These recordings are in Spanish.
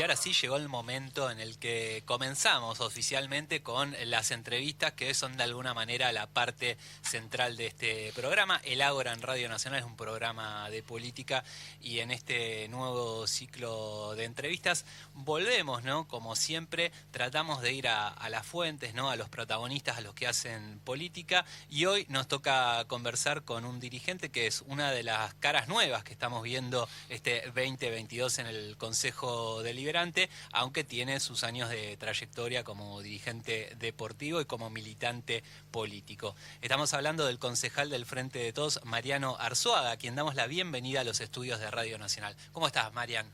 Y ahora sí llegó el momento en el que comenzamos oficialmente con las entrevistas que son de alguna manera la parte central de este programa. El Ágora en Radio Nacional es un programa de política y en este nuevo ciclo de entrevistas volvemos, ¿no? Como siempre, tratamos de ir a las fuentes, ¿no? A los protagonistas, a los que hacen política, y hoy nos toca conversar con un dirigente que es una de las caras nuevas que estamos viendo este 2022 en el Consejo Deliberante, aunque tiene sus años de trayectoria como dirigente deportivo y como militante político. Estamos hablando del concejal del Frente de Todos, Mariano Arzuaga, a quien damos la bienvenida a los estudios de Radio Nacional. ¿Cómo estás, Marian?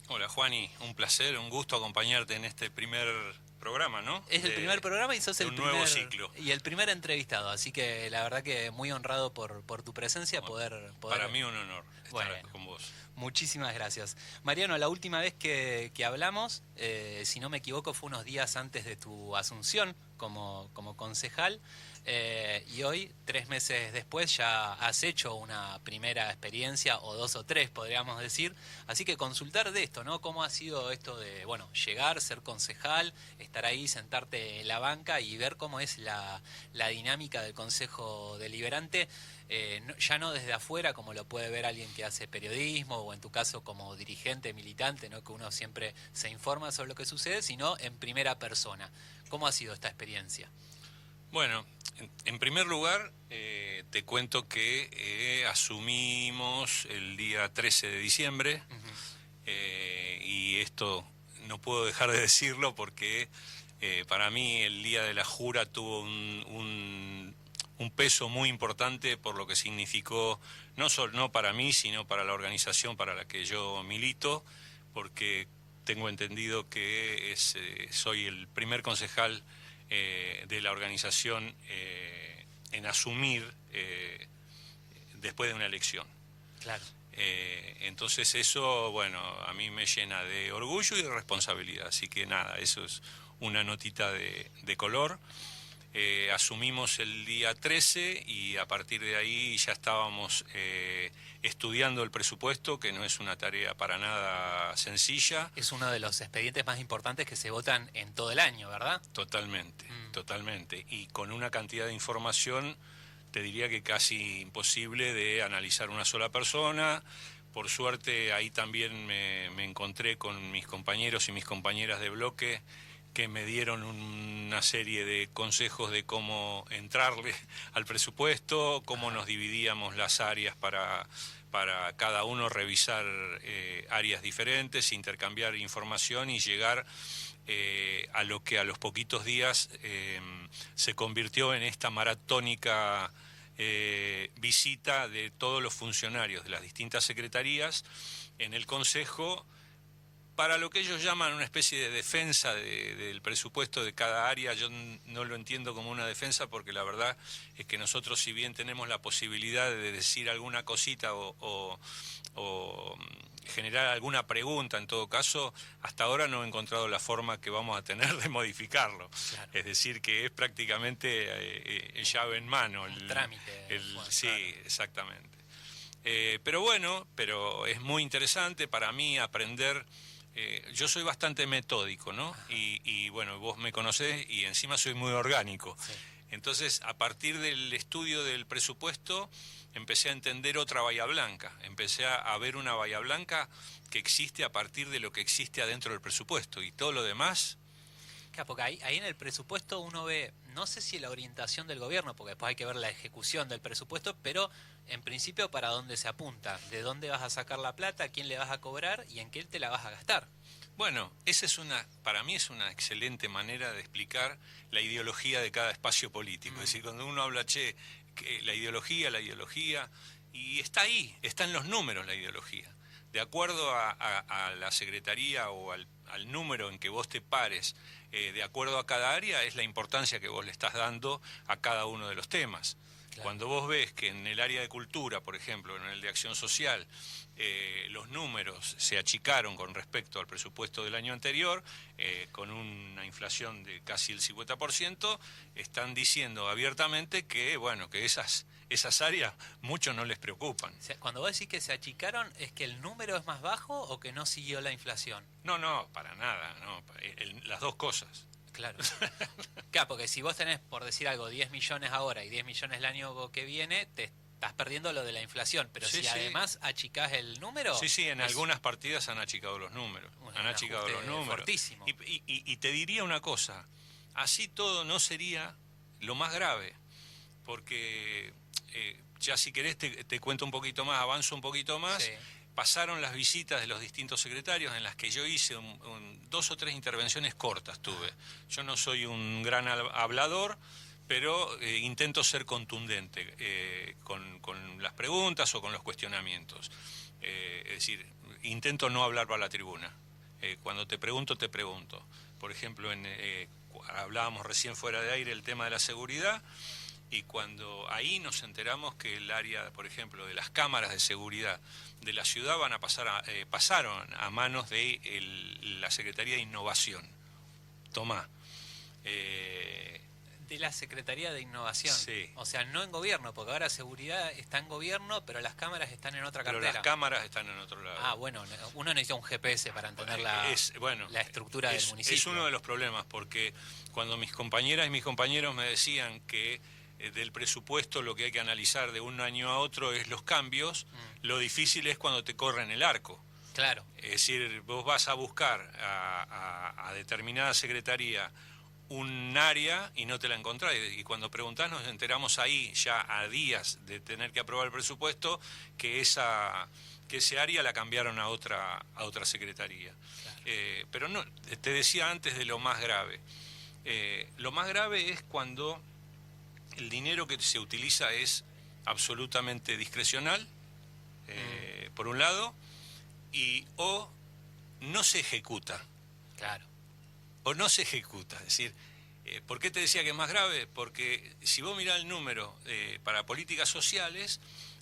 Hola, Juani, un placer, un gusto acompañarte en este primer programa, ¿no? Es el primer programa y sos el primer nuevo ciclo. Y el primer entrevistado, así que la verdad que muy honrado por tu presencia, poder... Para mí un honor estar bueno, con vos. Muchísimas gracias. Mariano, la última vez que hablamos, si no me equivoco, fue unos días antes de tu asunción como concejal, y hoy, 3 meses después, ya has hecho una primera experiencia, o 2 o 3 podríamos decir, así que consultar de esto, ¿no? ¿Cómo ha sido esto de, bueno, llegar, ser concejal, estar ahí, sentarte en la banca y ver cómo es la dinámica del Consejo Deliberante? Ya no desde afuera, como lo puede ver alguien que hace periodismo, o en tu caso como dirigente, militante, ¿no? Que uno siempre se informa sobre lo que sucede, sino en primera persona. ¿Cómo ha sido esta experiencia? Bueno, en primer lugar, te cuento que asumimos el día 13 de diciembre, y esto no puedo dejar de decirlo porque para mí el día de la jura tuvo un peso muy importante por lo que significó, no para mí, sino para la organización para la que yo milito, porque tengo entendido que soy el primer concejal de la organización en asumir después de una elección. Claro. Entonces eso, bueno, a mí me llena de orgullo y de responsabilidad, así que nada, eso es una notita de color. Asumimos el día 13 y a partir de ahí ya estábamos estudiando el presupuesto, que no es una tarea para nada sencilla. Es uno de los expedientes más importantes que se votan en todo el año, ¿verdad? Totalmente, totalmente. Y con una cantidad de información, te diría que casi imposible de analizar una sola persona. Por suerte ahí también me encontré con mis compañeros y mis compañeras de bloque, que me dieron una serie de consejos de cómo entrarle al presupuesto, cómo nos dividíamos las áreas para cada uno revisar áreas diferentes, intercambiar información y llegar a lo que a los poquitos días se convirtió en esta maratónica visita de todos los funcionarios de las distintas secretarías en el Consejo, para lo que ellos llaman una especie de defensa del presupuesto de cada área. Yo no lo entiendo como una defensa, porque la verdad es que nosotros, si bien tenemos la posibilidad de decir alguna cosita o generar alguna pregunta, en todo caso, hasta ahora no he encontrado la forma que vamos a tener de modificarlo. Claro. Es decir, que es prácticamente llave en mano. El trámite. Sí, exactamente. Pero bueno, es muy interesante para mí aprender. Yo soy bastante metódico, ¿no? Y bueno, vos me conocés y encima soy muy orgánico. Sí. Entonces, a partir del estudio del presupuesto, empecé a entender otra Bahía Blanca. Empecé a ver una Bahía Blanca que existe a partir de lo que existe adentro del presupuesto. Y todo lo demás... Claro, porque ahí en el presupuesto uno ve, no sé si la orientación del gobierno, porque después hay que ver la ejecución del presupuesto, pero en principio para dónde se apunta, de dónde vas a sacar la plata, a quién le vas a cobrar y en qué te la vas a gastar. Bueno, esa para mí es una excelente manera de explicar la ideología de cada espacio político. Es decir, cuando uno habla, que la ideología, y está ahí, está en los números la ideología. De acuerdo a la secretaría o al número en que vos te pares, de acuerdo a cada área, es la importancia que vos le estás dando a cada uno de los temas. Claro. Cuando vos ves que en el área de cultura, por ejemplo, en el de acción social, los números se achicaron con respecto al presupuesto del año anterior, con una inflación de casi el 50%, están diciendo abiertamente que, bueno, que esas áreas, muchos no les preocupan. O sea, cuando vos decís que se achicaron, ¿es que el número es más bajo o que no siguió la inflación? No, para nada, no, las dos cosas. Claro. Claro, porque si vos tenés, por decir algo, 10 millones ahora y 10 millones el año que viene, te estás perdiendo lo de la inflación. Pero Sí, si sí. además achicás el número... Sí, en algunas partidas han achicado los números. Han achicado los números. Fortísimo. Y te diría una cosa, así todo no sería lo más grave, porque ya si querés te cuento un poquito más, avanzo un poquito más. Sí. Pasaron las visitas de los distintos secretarios en las que yo hice 2 o 3 intervenciones cortas tuve. Yo no soy un gran hablador, pero intento ser contundente con las preguntas o con los cuestionamientos. Es decir, intento no hablar para la tribuna. Cuando te pregunto, te pregunto. Por ejemplo, hablábamos recién fuera de aire el tema de la seguridad, y cuando ahí nos enteramos que el área, por ejemplo, de las cámaras de seguridad de la ciudad pasaron a manos de la Secretaría de Innovación. Tomá. De la Secretaría de Innovación. Sí. O sea, no en gobierno, porque ahora seguridad está en gobierno, pero las cámaras están en otra Pero cartera. las cámaras están en otro lado. Ah, bueno, uno necesita un GPS para entender la estructura del municipio. Es uno de los problemas, porque cuando mis compañeras y mis compañeros me decían que del presupuesto lo que hay que analizar de un año a otro es los cambios, lo difícil es cuando te corren el arco. Claro. Es decir, vos vas a buscar a determinada secretaría un área y no te la encontrás, y cuando preguntás nos enteramos ahí, ya a días de tener que aprobar el presupuesto, que ese área la cambiaron a otra secretaría. Claro. Pero no, te decía antes de lo más grave. Lo más grave es cuando el dinero que se utiliza es absolutamente discrecional, por un lado, o no se ejecuta. Claro. O no se ejecuta. Es decir, ¿por qué te decía que es más grave? Porque si vos mirás el número para políticas sociales,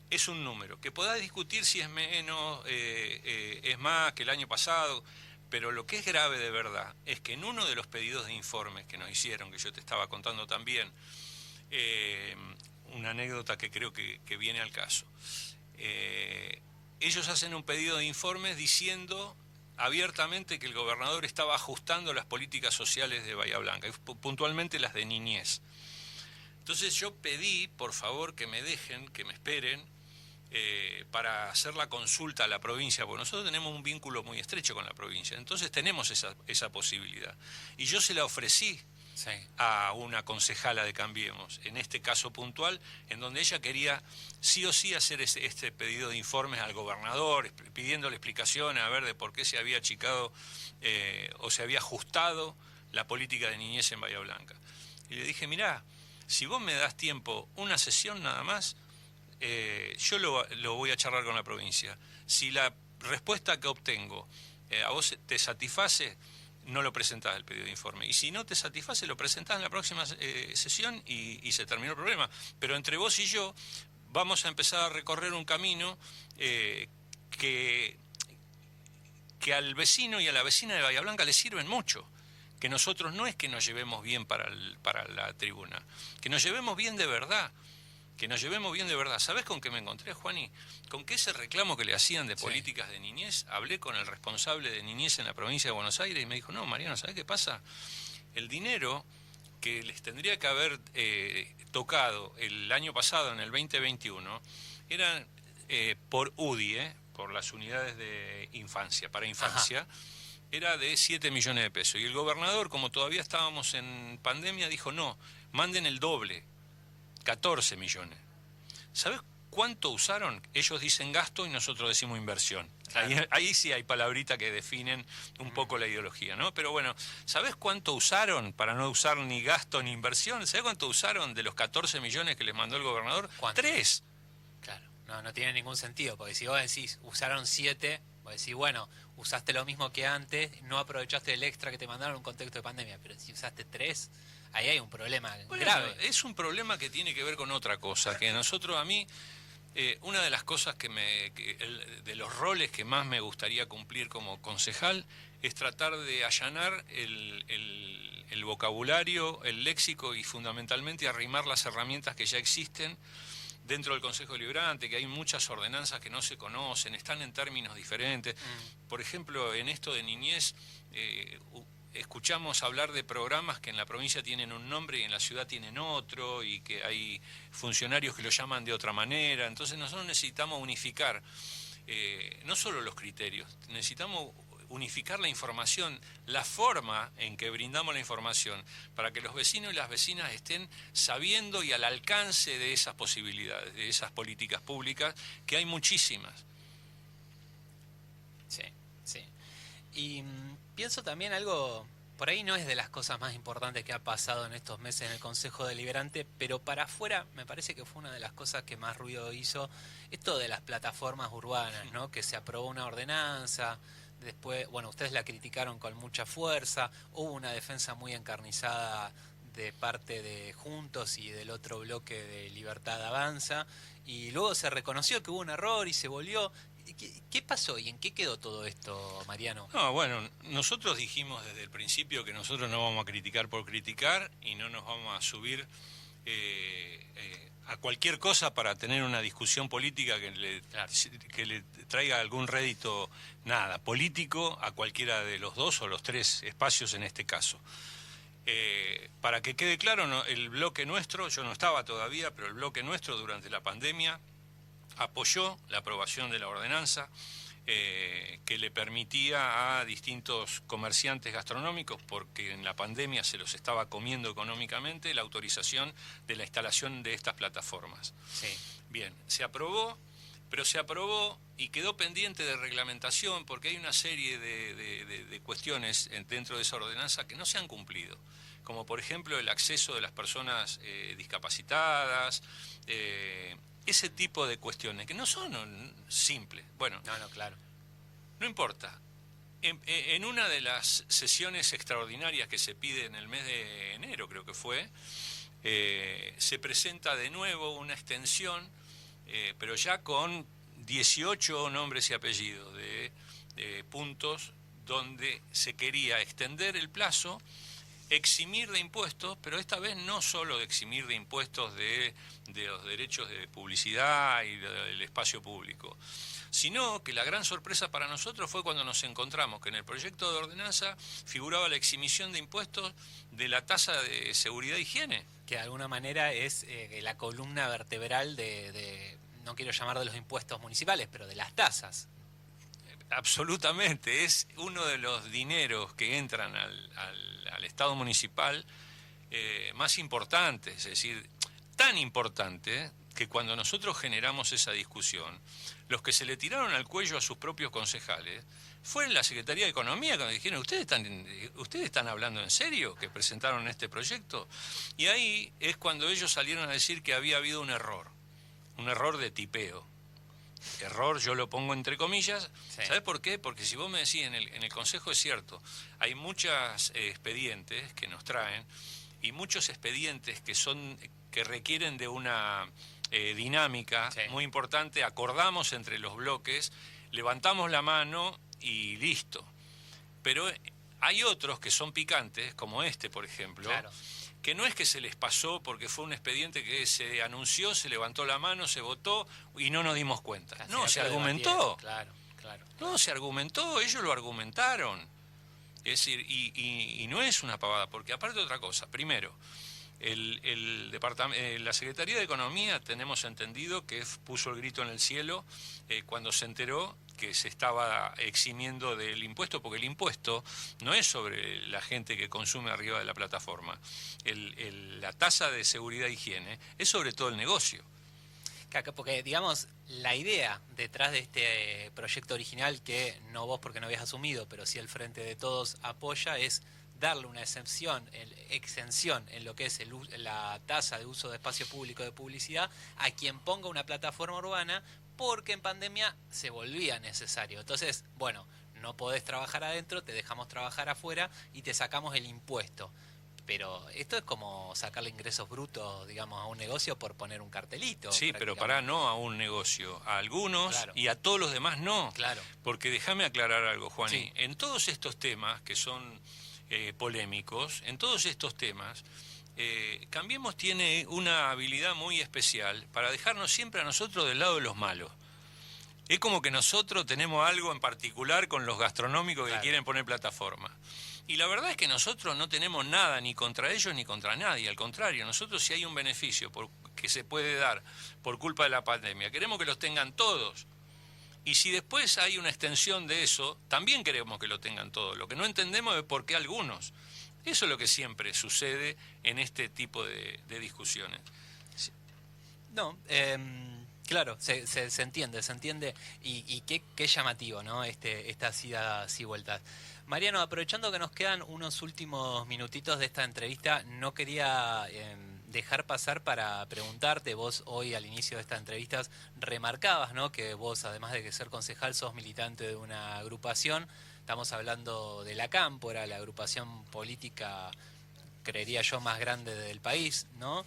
es un número que podás discutir si es menos, es más que el año pasado, pero lo que es grave de verdad es que en uno de los pedidos de informes que nos hicieron, que yo te estaba contando también, una anécdota que creo que viene al caso, ellos hacen un pedido de informes diciendo abiertamente que el gobernador estaba ajustando las políticas sociales de Bahía Blanca, puntualmente las de niñez. Entonces yo pedí, por favor, que me dejen, que me esperen, para hacer la consulta a la provincia, porque nosotros tenemos un vínculo muy estrecho con la provincia, entonces tenemos esa posibilidad. Y yo se la ofrecí a una concejala de Cambiemos, en este caso puntual, en donde ella quería sí o sí hacer este pedido de informes al gobernador, pidiéndole explicaciones a ver de por qué se había achicado o se había ajustado la política de niñez en Bahía Blanca. Y le dije, mirá, si vos me das tiempo, una sesión nada más, yo lo voy a charlar con la provincia. Si la respuesta que obtengo a vos te satisface, no lo presentás el pedido de informe. Y si no te satisface, lo presentás en la próxima sesión y se terminó el problema. Pero entre vos y yo vamos a empezar a recorrer un camino que al vecino y a la vecina de Bahía Blanca le sirven mucho. Que nosotros no es que nos llevemos bien para la tribuna, que nos llevemos bien de verdad. Que nos llevemos bien de verdad. ¿Sabés con qué me encontré, Juani? Con que ese reclamo que le hacían de políticas de niñez, hablé con el responsable de niñez en la provincia de Buenos Aires y me dijo, no, Mariano, ¿sabés qué pasa? El dinero que les tendría que haber tocado el año pasado, en el 2021, eran por UDI, por las unidades de infancia, para infancia, Ajá. Era de 7 millones de pesos. Y el gobernador, como todavía estábamos en pandemia, dijo, no, manden el doble. 14 millones. ¿Sabes cuánto usaron? Ellos dicen gasto y nosotros decimos inversión. Claro. Ahí sí hay palabritas que definen un poco la ideología, ¿no? Pero bueno, ¿sabes cuánto usaron para no usar ni gasto ni inversión? ¿Sabes cuánto usaron de los 14 millones que les mandó el gobernador? ¿Cuánto? 3. Claro, no tiene ningún sentido, porque si vos decís, usaron 7, vos decís, bueno, usaste lo mismo que antes, no aprovechaste el extra que te mandaron en un contexto de pandemia, pero si usaste 3... ahí hay un problema grave. Es un problema que tiene que ver con otra cosa, que a mí, una de las cosas de los roles que más me gustaría cumplir como concejal es tratar de allanar el vocabulario, el léxico y fundamentalmente arrimar las herramientas que ya existen dentro del Consejo Deliberante, que hay muchas ordenanzas que no se conocen, están en términos diferentes. Por ejemplo, en esto de niñez, escuchamos hablar de programas que en la provincia tienen un nombre y en la ciudad tienen otro, y que hay funcionarios que lo llaman de otra manera. Entonces nosotros necesitamos unificar no solo los criterios, necesitamos unificar la información, la forma en que brindamos la información, para que los vecinos y las vecinas estén sabiendo y al alcance de esas posibilidades, de esas políticas públicas, que hay muchísimas. Sí, sí. Y pienso también algo, por ahí no es de las cosas más importantes que ha pasado en estos meses en el Consejo Deliberante, pero para afuera me parece que fue una de las cosas que más ruido hizo, esto de las plataformas urbanas, ¿no? Que se aprobó una ordenanza. Después, bueno, ustedes la criticaron con mucha fuerza, hubo una defensa muy encarnizada de parte de Juntos y del otro bloque de Libertad Avanza, y luego se reconoció que hubo un error y se volvió. ¿Qué pasó y en qué quedó todo esto, Mariano? No, bueno, nosotros dijimos desde el principio que nosotros no vamos a criticar por criticar y no nos vamos a subir a cualquier cosa para tener una discusión política que le traiga algún rédito, nada, político a cualquiera de los dos o los tres espacios en este caso. Para que quede claro, no, el bloque nuestro, yo no estaba todavía, pero el bloque nuestro durante la pandemia apoyó la aprobación de la ordenanza que le permitía a distintos comerciantes gastronómicos, porque en la pandemia se los estaba comiendo económicamente, la autorización de la instalación de estas plataformas. Sí. Bien, se aprobó, pero se aprobó y quedó pendiente de reglamentación, porque hay una serie de cuestiones dentro de esa ordenanza que no se han cumplido, como por ejemplo el acceso de las personas discapacitadas, ese tipo de cuestiones que no son simples. Bueno, No, claro. No importa. En una de las sesiones extraordinarias que se pide en el mes de enero, creo que fue, se presenta de nuevo una extensión, pero ya con 18 nombres y apellidos de puntos donde se quería extender el plazo, eximir de impuestos, pero esta vez no solo de eximir de impuestos de los derechos de publicidad y del espacio público, sino que la gran sorpresa para nosotros fue cuando nos encontramos que en el proyecto de ordenanza figuraba la exhibición de impuestos de la tasa de seguridad e higiene. Que de alguna manera es la columna vertebral no quiero llamar de los impuestos municipales, pero de las tasas. Absolutamente, es uno de los dineros que entran al Estado municipal más importantes, es decir, tan importante que cuando nosotros generamos esa discusión, los que se le tiraron al cuello a sus propios concejales fue la Secretaría de Economía, cuando dijeron, ¿ustedes están hablando en serio que presentaron este proyecto? Y ahí es cuando ellos salieron a decir que había habido un error de tipeo. Error, yo lo pongo entre comillas. Sí. ¿Sabes por qué? Porque si vos me decís, en el Consejo es cierto, hay muchos expedientes que nos traen y muchos expedientes que requieren de una dinámica muy importante. Acordamos entre los bloques, levantamos la mano y listo. Pero hay otros que son picantes, como este, por ejemplo, que no es que se les pasó porque fue un expediente que se anunció, se levantó la mano, se votó y no nos dimos cuenta. No, se argumentó. Claro. No, se argumentó, ellos lo argumentaron. Es decir, y no es una pavada, porque aparte de otra cosa, primero, la Secretaría de Economía tenemos entendido que puso el grito en el cielo cuando se enteró que se estaba eximiendo del impuesto, porque el impuesto no es sobre la gente que consume arriba de la plataforma. La tasa de seguridad e higiene es sobre todo el negocio. Porque, digamos, la idea detrás de este proyecto original, que no vos porque no habías asumido, pero sí el Frente de Todos apoya, es darle una exención en lo que es la tasa de uso de espacio público de publicidad a quien ponga una plataforma urbana, porque en pandemia se volvía necesario. Entonces, bueno, no podés trabajar adentro, te dejamos trabajar afuera y te sacamos el impuesto. Pero esto es como sacarle ingresos brutos, digamos, a un negocio por poner un cartelito. Sí, pero no a un negocio, a algunos y a todos los demás no. Claro. Porque déjame aclarar algo, Juani. Sí. En todos estos temas que son polémicos, en todos estos temas Cambiemos tiene una habilidad muy especial para dejarnos siempre a nosotros del lado de los malos. Es como que nosotros tenemos algo en particular con los gastronómicos que quieren poner plataforma. Y la verdad es que nosotros no tenemos nada ni contra ellos ni contra nadie. Al contrario, nosotros si hay un beneficio que se puede dar por culpa de la pandemia, queremos que los tengan todos. Y si después hay una extensión de eso, también queremos que lo tengan todos. Lo que no entendemos es por qué algunos. Eso es lo que siempre sucede en este tipo de discusiones. No, claro, se entiende, y qué llamativo, ¿no? Estas idas y vueltas. Mariano, aprovechando que nos quedan unos últimos minutitos de esta entrevista, no quería dejar pasar para preguntarte, vos hoy al inicio de esta entrevista remarcabas, ¿no?, que vos, además de que ser concejal, sos militante de una agrupación. Estamos hablando de la Cámpora, la agrupación política, creería yo, más grande del país, ¿no?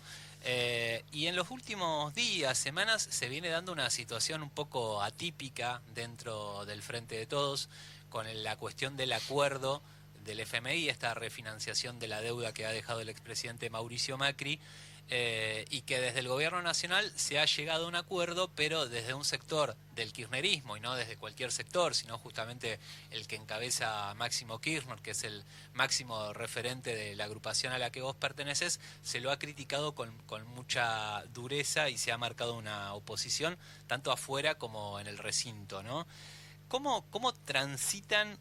Y en los últimos días, semanas, se viene dando una situación un poco atípica dentro del Frente de Todos, con la cuestión del acuerdo del FMI, esta refinanciación de la deuda que ha dejado el expresidente Mauricio Macri, y que desde el gobierno nacional se ha llegado a un acuerdo, pero desde un sector del kirchnerismo, y no desde cualquier sector, sino justamente el que encabeza Máximo Kirchner, que es el máximo referente de la agrupación a la que vos perteneces, se lo ha criticado con mucha dureza y se ha marcado una oposición, tanto afuera como en el recinto, ¿no? ¿Cómo transitan,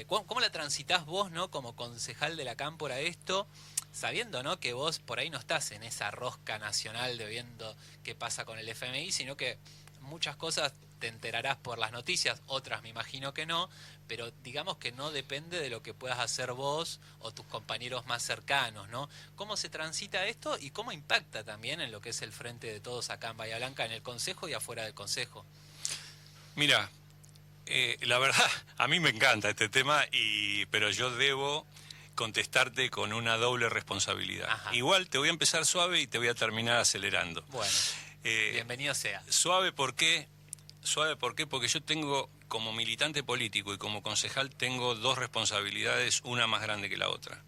cómo la transitas vos, ¿no?, como concejal de la Cámpora esto, sabiendo, ¿no?, que vos por ahí no estás en esa rosca nacional de viendo qué pasa con el FMI, sino que muchas cosas te enterarás por las noticias, otras me imagino que no, pero digamos que no depende de lo que puedas hacer vos o tus compañeros más cercanos, ¿no? ¿Cómo se transita esto y cómo impacta también en lo que es el Frente de Todos acá en Bahía Blanca, en el Consejo y afuera del Consejo? Mira, la verdad, a mí me encanta este tema, pero yo debo contestarte con una doble responsabilidad. Ajá. Igual te voy a empezar suave y te voy a terminar acelerando. Bueno, bienvenido sea. Suave, ¿por qué? Suave, ¿por qué? Porque yo tengo, como militante político y como concejal, tengo dos responsabilidades, una más grande que la otra.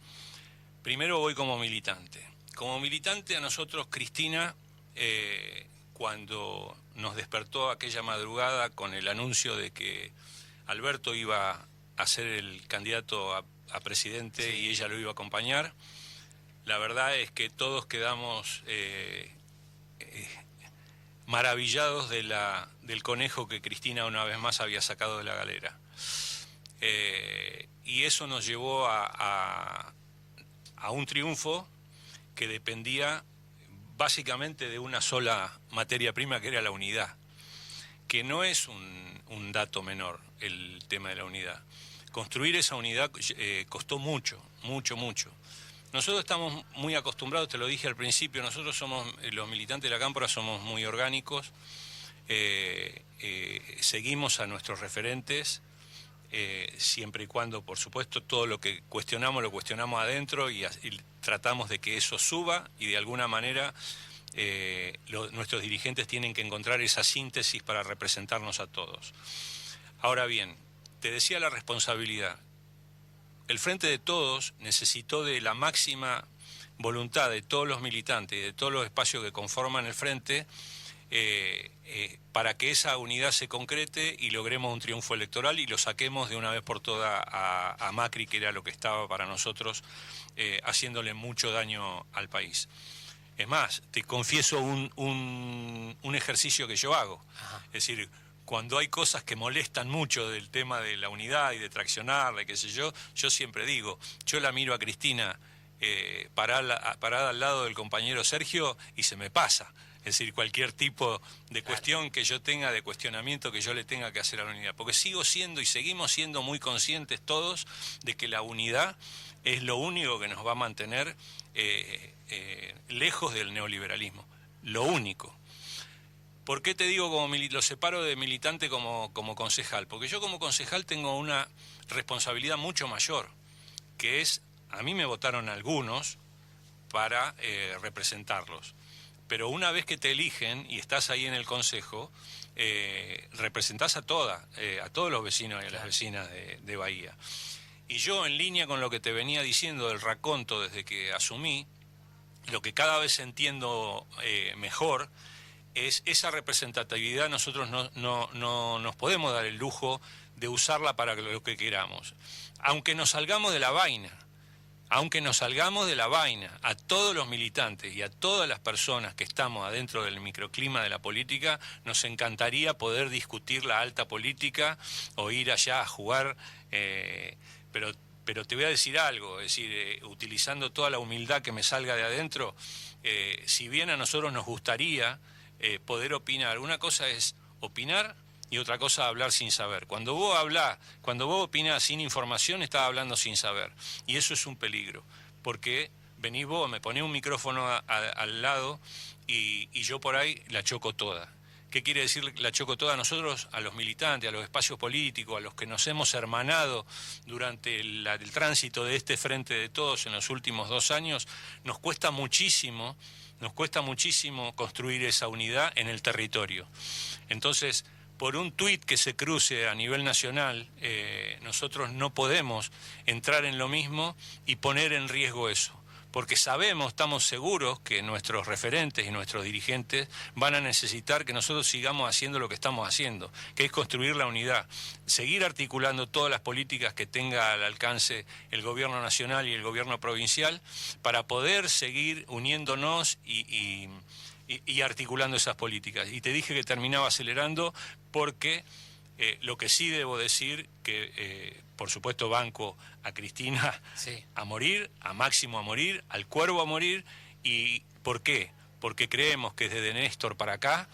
Primero voy como militante. Como militante a nosotros, Cristina, cuando nos despertó aquella madrugada con el anuncio de que Alberto iba a ser el candidato a presidente, sí, y ella lo iba a acompañar, la verdad es que todos quedamos maravillados del conejo que Cristina una vez más había sacado de la galera. Y eso nos llevó a un triunfo que dependía básicamente de una sola materia prima, que era la unidad, que no es un dato menor el tema de la unidad. Construir esa unidad costó mucho, mucho, mucho. Nosotros estamos muy acostumbrados, te lo dije al principio, nosotros somos, los militantes de la Cámpora, somos muy orgánicos, seguimos a nuestros referentes, siempre y cuando, por supuesto, todo lo que cuestionamos lo cuestionamos adentro y tratamos de que eso suba, y de alguna manera nuestros dirigentes tienen que encontrar esa síntesis para representarnos a todos. Ahora bien, te decía la responsabilidad. El Frente de Todos necesitó de la máxima voluntad de todos los militantes y de todos los espacios que conforman el Frente para que esa unidad se concrete y logremos un triunfo electoral y lo saquemos de una vez por todas a Macri, que era lo que estaba para nosotros haciéndole mucho daño al país. Es más, te confieso un ejercicio que yo hago. Ajá. Es decir, cuando hay cosas que molestan mucho del tema de la unidad y de traccionarla y qué sé yo siempre digo, yo la miro a Cristina parada al lado del compañero Sergio y se me pasa. Es decir, cualquier tipo de cuestión que yo tenga, de cuestionamiento que yo le tenga que hacer a la unidad. Porque sigo siendo y seguimos siendo muy conscientes todos de que la unidad es lo único que nos va a mantener lejos del neoliberalismo. Lo único. ¿Por qué te digo lo separo de militante como concejal? Porque yo como concejal tengo una responsabilidad mucho mayor, que es, a mí me votaron algunos para representarlos. Pero una vez que te eligen y estás ahí en el consejo, representás a todos los vecinos y a las vecinas de Bahía. Y yo, en línea con lo que te venía diciendo del raconto desde que asumí, lo que cada vez entiendo mejor es esa representatividad. Nosotros no nos podemos dar el lujo de usarla para lo que queramos. Aunque nos salgamos de la vaina, a todos los militantes y a todas las personas que estamos adentro del microclima de la política, nos encantaría poder discutir la alta política o ir allá a jugar, pero te voy a decir algo, es decir, utilizando toda la humildad que me salga de adentro, si bien a nosotros nos gustaría poder opinar, una cosa es opinar y otra cosa hablar sin saber. Cuando vos opinás sin información, estás hablando sin saber. Y eso es un peligro, porque venís vos, me ponés un micrófono al lado y yo por ahí la choco toda. ¿Qué quiere decir la choco toda? Nosotros, a los militantes, a los espacios políticos, a los que nos hemos hermanado durante el tránsito de este Frente de Todos en los últimos 2 años, nos cuesta muchísimo construir esa unidad en el territorio. Entonces, por un tuit que se cruce a nivel nacional, nosotros no podemos entrar en lo mismo y poner en riesgo eso, porque estamos seguros que nuestros referentes y nuestros dirigentes van a necesitar que nosotros sigamos haciendo lo que estamos haciendo, que es construir la unidad, seguir articulando todas las políticas que tenga al alcance el gobierno nacional y el gobierno provincial para poder seguir uniéndonos y articulando esas políticas. Y te dije que terminaba acelerando porque lo que sí debo decir, que por supuesto banco a Cristina Sí. a morir, a Máximo a morir, al Cuervo a morir. ¿Y por qué? Porque creemos que desde Néstor para acá,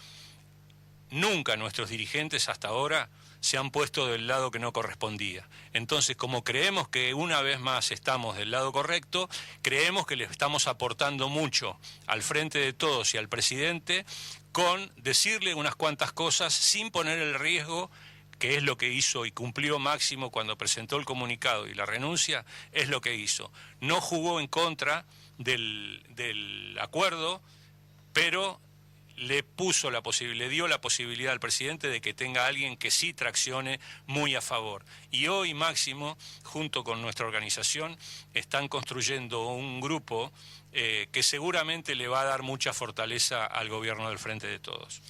nunca nuestros dirigentes hasta ahora se han puesto del lado que no correspondía. Entonces, como creemos que una vez más estamos del lado correcto, creemos que le estamos aportando mucho al Frente de Todos y al presidente con decirle unas cuantas cosas sin poner el riesgo, que es lo que hizo y cumplió Máximo cuando presentó el comunicado y la renuncia, es lo que hizo. No jugó en contra del acuerdo, pero le dio la posibilidad al presidente de que tenga alguien que sí traccione muy a favor. Y hoy Máximo, junto con nuestra organización, están construyendo un grupo que seguramente le va a dar mucha fortaleza al gobierno del Frente de Todos.